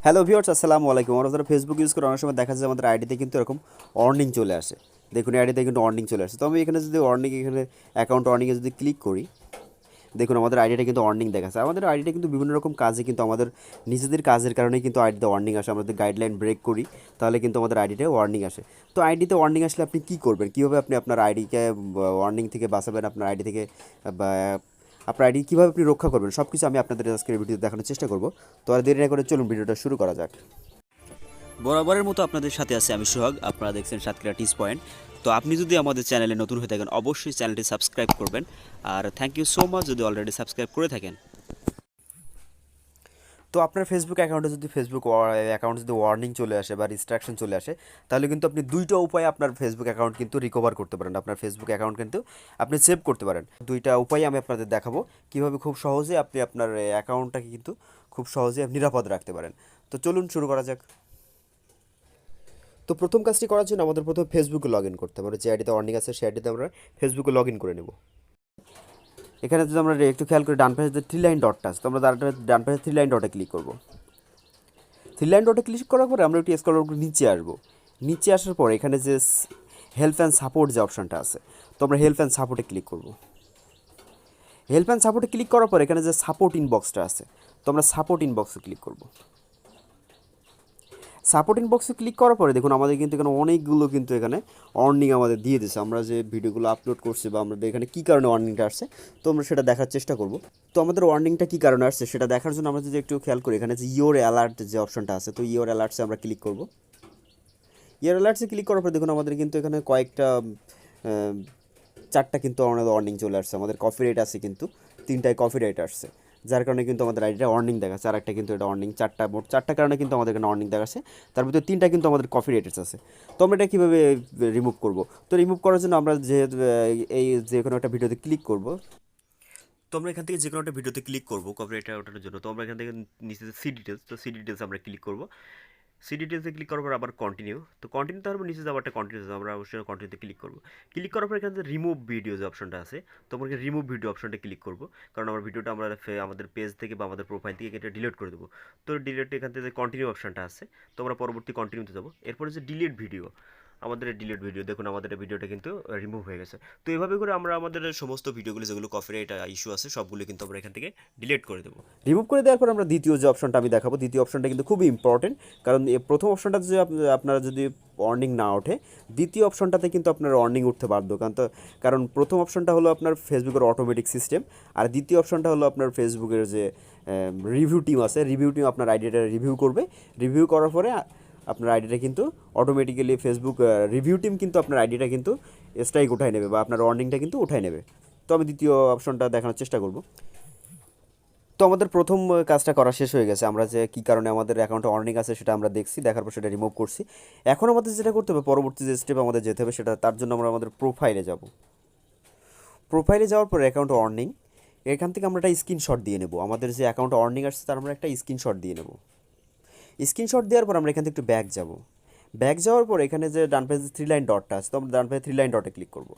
Hello viewers, আসসালামু আলাইকুম। আমরা যারা ফেসবুক ইউজ করে অনেক সময় দেখা যায় আমাদের আইডিতে কিন্তু এরকম অর্নিং চলে আসে। দেখুন আইডিতে কিন্তু অর্নিং চলে আসে। তো আমি এখানে যদি এখানে অ্যাকাউন্ট অর্নিংয়ে যদি ক্লিক করি, দেখুন আমাদের আইডিটা কিন্তু অর্নিং দেখাচ্ছে। আমাদের আইডিটা কিন্তু বিভিন্ন রকম কাজে কিন্তু আমাদের নিজেদের কাজের কারণেই কিন্তু আইডিতে অর্নিং আসে। আমাদের গাইডলাইন ব্রেক করি তাহলে কিন্তু আমাদের আইডিতে ওয়ার্নিং আসে। তো আইডিতে ওয়ার্নিং আসলে আপনি কী করবেন, কীভাবে আপনি আপনার আইডিকে ওয়ার্নিং থেকে বাঁচাবেন, আপনার আইডি থেকে বা আপনার আইডি কীভাবে আপনি রক্ষা করবেন, সব কিছু আমি আপনাদের আজকের ভিডিওতে দেখানোর চেষ্টা করব। তো আর দেরি না করে চলুন ভিডিওটা শুরু করা যাক। বরাবরের মতো আপনাদের সাথে আছে আমি সোহাগ। আপনারা দেখছেন সাতক্ষীরা টিস পয়েন্ট। তো আপনি যদি আমাদের চ্যানেলে নতুন হয়ে থাকেন অবশ্যই চ্যানেলটি সাবস্ক্রাইব করবেন। আর থ্যাংক ইউ সো মাচ যদি অলরেডি সাবস্ক্রাইব করে থাকেন। তো আপনার ফেসবুক অ্যাকাউন্টে যদি অ্যাকাউন্টে যদি ওয়ার্নিং চলে আসে বা রিস্ট্রাকশন চলে আসে, তাহলে কিন্তু আপনি দুইটা উপায়ে আপনার ফেসবুক অ্যাকাউন্ট কিন্তু রিকভার করতে পারেন। আপনার ফেসবুক অ্যাকাউন্ট কিন্তু আপনি সেভ করতে পারেন। দুইটা উপায় আমি আপনাদের দেখাবো কীভাবে খুব সহজে আপনি আপনার অ্যাকাউন্টটাকে কিন্তু খুব সহজে নিরাপদ রাখতে পারেন। তো চলুন শুরু করা যাক। তো প্রথম কাজটি করার জন্য আমাদের প্রথমে ফেসবুকে লগ ইন করতে হবে। যে আইডিতে অর্নিং আছে সেই আইডিতে আমরা ফেসবুকে লগ ইন করে নেব। এখানে যদি আমরা একটু খেয়াল করি ডান পাশে যে থ্রি লাইন ডটটা আছে, তো আমরা ডান পাশে থ্রি লাইন ডটে ক্লিক করব। থ্রি লাইন ডটে ক্লিক করার পরে আমরা একটু স্ক্রল করে নিচে আসবো। নিচে আসার পর এখানে যে হেল্প অ্যান্ড সাপোর্ট যে অপশানটা আছে, তো আমরা হেল্প অ্যান্ড সাপোর্টে ক্লিক করব। হেল্প অ্যান্ড সাপোর্টে ক্লিক করার পর এখানে যে সাপোর্ট ইনবক্সটা আছে, তো আমরা সাপোর্ট ইনবক্সে ক্লিক করব। সাপোর্ট ইনবক্সে ক্লিক করার পরে দেখুন আমাদের কিন্তু এখানে অনেকগুলো কিন্তু এখানে অর্নিং আমাদের দিয়ে দিয়েছে। আমরা যে ভিডিওগুলো আপলোড করছি বা আমাদের এখানে কী কারণে অর্নিংটা আসছে, তো আমরা সেটা দেখার চেষ্টা করব। তো আমাদের ওয়ার্নিংটা কী কারণে আসছে সেটা দেখার জন্য আমরা যদি একটু খেয়াল করি, এখানে যে ইওর অ্যালার্ট যে অপশনটা আছে, তো ইওর অ্যালার্টসে আমরা ক্লিক করব। ইওর অ্যালার্টসে ক্লিক করার পর দেখুন আমাদের কিন্তু এখানে কয়েকটা চারটা কিন্তু আমাদের ওয়ার্নিং চলে আসছে। আমাদের কপিরাইট আছে কিন্তু তিনটায় কপিরাইট আসছে, যার কারণে কিন্তু আমাদের আইডিটা ওয়ার্নিং দেখাচ্ছে। আর একটা কিন্তু এটা ওয়ার্নিং চারটা, মোট চারটা কারণে কিন্তু আমাদের এখানে ওয়ার্নিং দেখাচ্ছে। তার ভিতরে তিনটা কিন্তু আমাদের কপিরাইটস আছে। তো আমরা এটা কীভাবে রিমুভ করব? তো রিমুভ করার জন্য আমরা যেহেতু এই যে কোনো একটা ভিডিওতে ক্লিক করব, তো আমরা এখান থেকে যে কোনো একটা ভিডিওতে ক্লিক করবো কপিরাইট ওঠানোর জন্য। তো আমরা এখান থেকে নিচে সি ডিটেলস, তো সি ডিটেলস আমরা ক্লিক করবো। সি ডিটেলসে ক্লিক করার পর আবার কন্টিনিউ, তো কন্টিনিউ তারপর নিচে যাবো একটা কন্টিনিউ, আমরা অবশ্যই কন্টিনিউতে ক্লিক করবো। ক্লিক করার পর এখানে রিমুভ ভিডিও যে অপশনটা আছে, তো আমরা রিমুভ ভিডিও অপশনটা ক্লিক করবো। কারণ আমার ভিডিওটা আমরা আমাদের পেজ থেকে বা আমাদের প্রোফাইল থেকে এটা ডিলিট করে দেবো। তো ডিলিট এখান থেকে যে কন্টিনিউ অপশনটা আছে, তো আমরা পরবর্তী কন্টিনিউতে যাবো। এরপরে যে ডিলিট ভিডিও, আমাদের ডিলিট ভিডিও দেখুন আমাদের ভিডিওটা কিন্তু রিমুভ হয়ে গেছে। তো এইভাবে করে আমরা আমাদের সমস্ত ভিডিওগুলো যেগুলো কপিরাইট ইস্যু আছে সবগুলো কিন্তু আমরা এখান থেকে ডিলিট করে দেবো। রিমুভ করে দেওয়ার পর আমরা দ্বিতীয় যে অপশনটা আমি দেখাবো, দ্বিতীয় অপশনটা কিন্তু খুবই ইম্পর্টেন্ট। কারণ প্রথম অপশনটা যদি আপনারা যদি অর্নিং না ওঠে, দ্বিতীয় অপশনটাতে কিন্তু আপনার অর্নিং উঠতে বাধ্য। কারণ প্রথম অপশনটা হলো আপনার ফেসবুকের অটোমেটিক সিস্টেম, আর দ্বিতীয় অপশনটা হলো আপনার ফেসবুকের যে রিভিউ টিম আছে, রিভিউ টিম আপনার আইডিয়াটা রিভিউ করবে। রিভিউ করার পরে আপনার আইডিটা কিন্তু অটোমেটিক্যালি ফেসবুক রিভিউ টিম কিন্তু আপনার আইডিটা কিন্তু স্ট্রাইক উঠায় নেবে বা আপনার ওয়ার্নিংটা কিন্তু উঠায় নেবে। তো আমি দ্বিতীয় অপশনটা দেখানোর চেষ্টা করব। তো আমাদের প্রথম কাজটা করা শেষ হয়ে গেছে। আমরা যে কী কারণে আমাদের অ্যাকাউন্টে অর্নিং আছে সেটা আমরা দেখছি, দেখার পর সেটা রিমুভ করছি। এখন আমাদের যেটা করতে হবে, পরবর্তী যে স্টেপ আমাদের যেতে হবে, সেটা তার জন্য আমরা আমাদের প্রোফাইলে যাব। প্রোফাইলে যাওয়ার পর অ্যাকাউন্ট অর্নিং, এখান থেকে আমরা একটা স্ক্রিনশট দিয়ে নেব। আমাদের যে অ্যাকাউন্ট অর্নিং আসছে তার আমরা একটা স্ক্রিনশট দিয়ে নেব। স্ক্রিনশট দেওয়ার পর আমরা এখান থেকে একটু ব্যাক যাব। ব্যাক যাওয়ার পর এখানে যে ডান পাশে থ্রি লাইন ডটটা আছে, তো আমরা ডান পাশে থ্রি লাইন ডটে ক্লিক করব।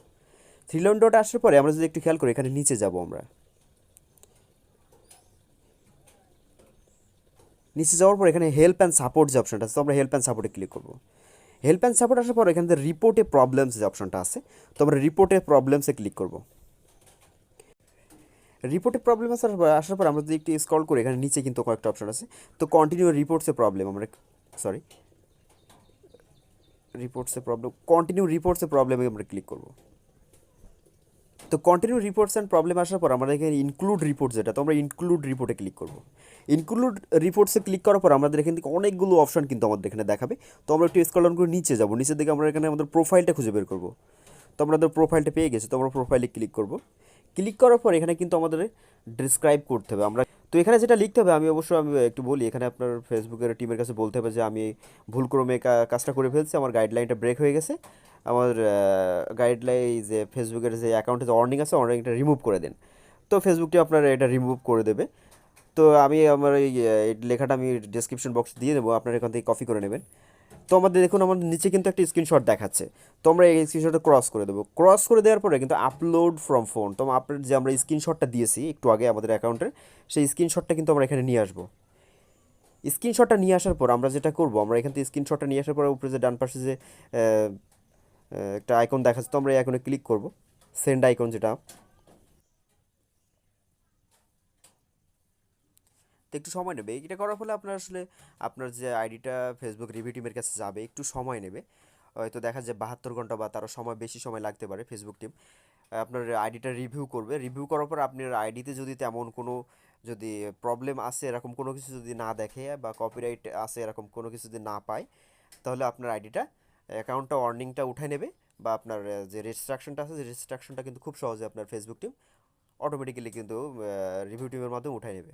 থ্রি লাইন ডটে আসার পরে আমরা যদি একটু খেয়াল করি, এখানে নিচে যাব। আমরা নিচে যাওয়ার পর এখানে হেল্প অ্যান্ড সাপোর্ট যে অপশনটা আছে, তো আমরা হেল্প অ্যান্ড সাপোর্টে ক্লিক করব। হেল্প অ্যান্ড সাপোর্ট আসার পর এখানে রিপোর্টে প্রবলেমস যে অপশনটা আছে, তো আমরা রিপোর্টে প্রবলেমসে ক্লিক করব। রিপোর্টে প্রবলেম আসার পর আমরা যদি একটু স্ক্রল করি, এখানে নিচে কিন্তু কয়েকটা অপশন আছে। তো কন্টিনিউ রিপোর্টসে প্রবলেম, আমরা সরি রিপোর্টসে প্রবলেম, কন্টিনিউ রিপোর্টসে প্রবলেমে আমরা ক্লিক করব। তো কন্টিনিউ রিপোর্টস অ্যান্ড প্রবলেম আসার পর আমাদের এখানে ইনক্লুড রিপোর্ট যেটা, তো আমরা ইনক্লুড রিপোর্টে ক্লিক করব। ইনক্লুড রিপোর্টসে ক্লিক করার পর আমাদের এখান থেকে অনেকগুলো অপশন কিন্তু আমাদের এখানে দেখাবে। তো আমরা একটু স্ক্রল ডাউন করে নিচে যাব। নিচের দিকে আমরা এখানে আমাদের প্রোফাইলটা খুঁজে বের করব। তো আমাদের প্রোফাইলটা পেয়ে গেছে, তো আমরা প্রোফাইলে ক্লিক করব। ক্লিক করার পর এখানে কিন্তু আমাদের ডিসক্রাইব করতে হবে। আমরা তো এখানে যেটা লিখতে হবে, আমি একটু বলি, এখানে আপনার ফেসবুকের টিমের কাছে বলতে হবে যে আমি ভুলক্রমে কাজটা করে ফেলছি, আমার গাইডলাইনটা ব্রেক হয়ে গেছে, আমার গাইডলাইন যে ফেসবুকের যে অ্যাকাউন্টে যে অর্নিং আছে অর্নিংটা রিমুভ করে দেন। তো ফেসবুকটি আপনার এটা রিমুভ করে দেবে। তো আমি আমার এই লেখাটা আমি ডেসক্রিপশন বক্স দিয়ে দেবো, আপনারা এখান থেকে কপি করে নেবেন। তো আমাদের দেখুন আমাদের নিচে কিন্তু একটা স্ক্রিনশট দেখাচ্ছে, তো আমরা এই স্ক্রিনশটটা ক্রস করে দেবো। ক্রস করে দেওয়ার পরে কিন্তু আপলোড ফ্রম ফোন, তো আপনার যে আমরা স্ক্রিনশটটা দিয়েছি একটু আগে আমাদের অ্যাকাউন্টের, সেই স্ক্রিনশটটা কিন্তু আমরা এখানে নিয়ে আসবো। স্ক্রিনশটটা নিয়ে আসার পর আমরা যেটা করব, আমরা এখান থেকে স্ক্রিনশটটা নিয়ে আসার পর উপরে যে ডান পাশে যে আহ, একটা আইকন দেখাচ্ছে, তো আমরা এই আইকনে ক্লিক করব, সেন্ড আইকন যেটা। তো একটু সময় নেবে এটা করার ফলে আপনার আসলে আপনার যে আইডিটা ফেসবুক রিভিউ টিমের কাছে যাবে, একটু সময় নেবে। হয়তো দেখা যায় 72 ঘন্টা বা তারও বেশি সময় লাগতে পারে ফেসবুক টিম আপনার আইডিটা রিভিউ করবে। রিভিউ করার পর আপনার আইডিতে যদি তেমন কোনো যদি প্রবলেম আসে, এরকম কোনো কিছু যদি না দেখে বা কপিরাইট আসে এরকম কোনো কিছু যদি না পায়, তাহলে আপনার আইডিটা অ্যাকাউন্টটা ওয়ার্নিংটা উঠে নেবে, বা আপনার যে রেজিস্ট্রাকশনটা আছে, যে রেজিস্ট্রাকশনটা কিন্তু খুব সহজে আপনার ফেসবুক টিম অটোমেটিক্যালি কিন্তু রিভিউ টিমের মাধ্যমে উঠাই নেবে।